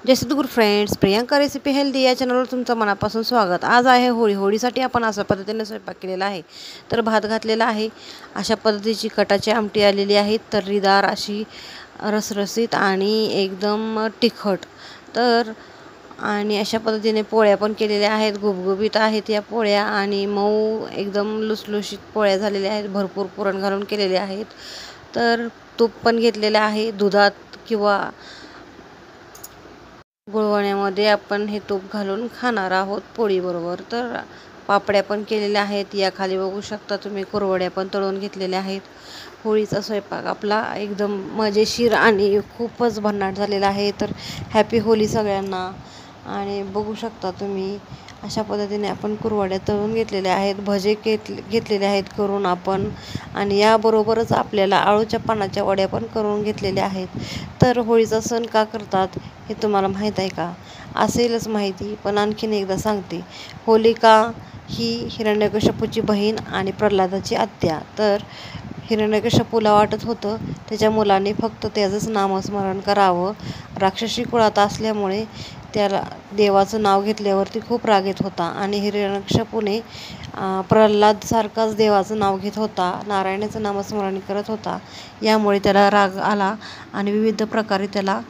जय सद्गुरू friends, Priyanka recipe healthy या चॅनलवर तुमचं मनापासून स्वागत। आज आहे होळी। होळीसाठी आपण अशा पद्धतीने स्वयंपाक केलेला आहे। तर भात घातलेला आहे, अशा पद्धतीची कटाची आमटी आलेली आहे, तर्रीदार अशी रसरसीत आणि एकदम तिखट। तर आणि अशा पद्धतीने पोळ्या पण केलेल्या आहेत, गुबगुबीत आहेत या पोळ्या आणि मऊ एकदम लुसलुशीत पोळ्या झालेल्या आहेत, भरपूर पुरण घालून केलेल्या आहेत। तर तूप पण घेतलेले आहे, दुधात किंवा गुळवण्यामध्ये आपण हे तूप घालून खाणार आहोत पोळीबरोबर। तर पापड्या पण केलेल्या आहेत, या खाली बघू शकता तुम्ही, कुरवड्या पण तळून घेतलेल्या आहेत। होळीचा स्वयंपाक आपला एकदम मजेशीर आणि खूपच भन्नाट झालेला आहे। तर हॅपी होली सगळ्यांना। आणि बघू शकता तुम्ही, अशा पद्धतीने आपण कुरवड्या तळून घेतलेल्या आहेत, भजे घेतलेले आहेत करून आपण, आणि याबरोबरच आपल्याला आळूच्या पानाच्या वड्या पण करून घेतलेल्या आहेत। तर होळीचा सण का करतात हे तुम्हाला माहीत आहे का? असेलच माहिती, पण आणखीन एकदा सांगते। होलिका ही हिरण्यकश्यपूची बहीण आणि प्रल्हादाची आत्या। तर हिरण्यकश्यपूला वाटत होतं त्याच्या मुलाने फक्त त्याचंच नामस्मरण करावं। राक्षसी कुळात असल्यामुळे त्याला देवाचं नाव घेतल्यावरती खूप राग येत होता, आणि हिरण्यकश्यपूने प्रल्हादसारखाच देवाचं नाव घेत होता, नारायणाचं नामस्मरण करत होता। यामुळे त्याला राग आला आणि विविध प्रकारे त्याला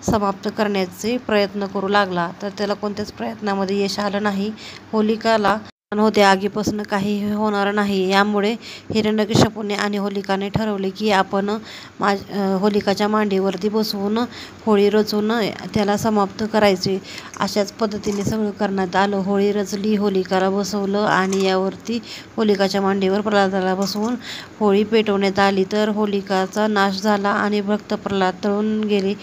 समाप्त करण्याचे प्रयत्न करू लागला। तर त्याला कोणत्याच प्रयत्नामध्ये यश आलं नाही। होलिकाला होते आगीपासून काहीही होणार नाही। यामुळे हिरण्यकश्यपूने आणि होलिकाने ठरवले की आपण होलिकाच्या मांडीवरती बसवून होळी रचून त्याला समाप्त करायचे। अशाच पद्धतीने सगळं करण्यात आलं। होळी रचली, होलिकाला बसवलं आणि यावरती होलिकाच्या मांडीवर प्रल्हादाला बसवून होळी पेटवण्यात आली। तर होलिकाचा नाश झाला आणि भक्त प्रल्हाद तळून गेले।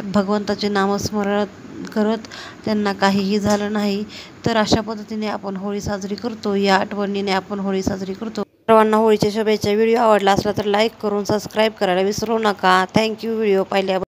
भगवंताचे नामस्मरण करत त्यांना काहीही झालं नाही। तर अशा पद्धतीने आपण होळी साजरी करतो, या आठवणीने आपण होळी साजरी करतो। सर्वांना होळीच्या शुभेच्छा। व्हिडिओ आवडला असला तर लाईक करून सबस्क्राईब करायला विसरू नका। थँक्यू व्हिडिओ पाहिल्याबद्दल।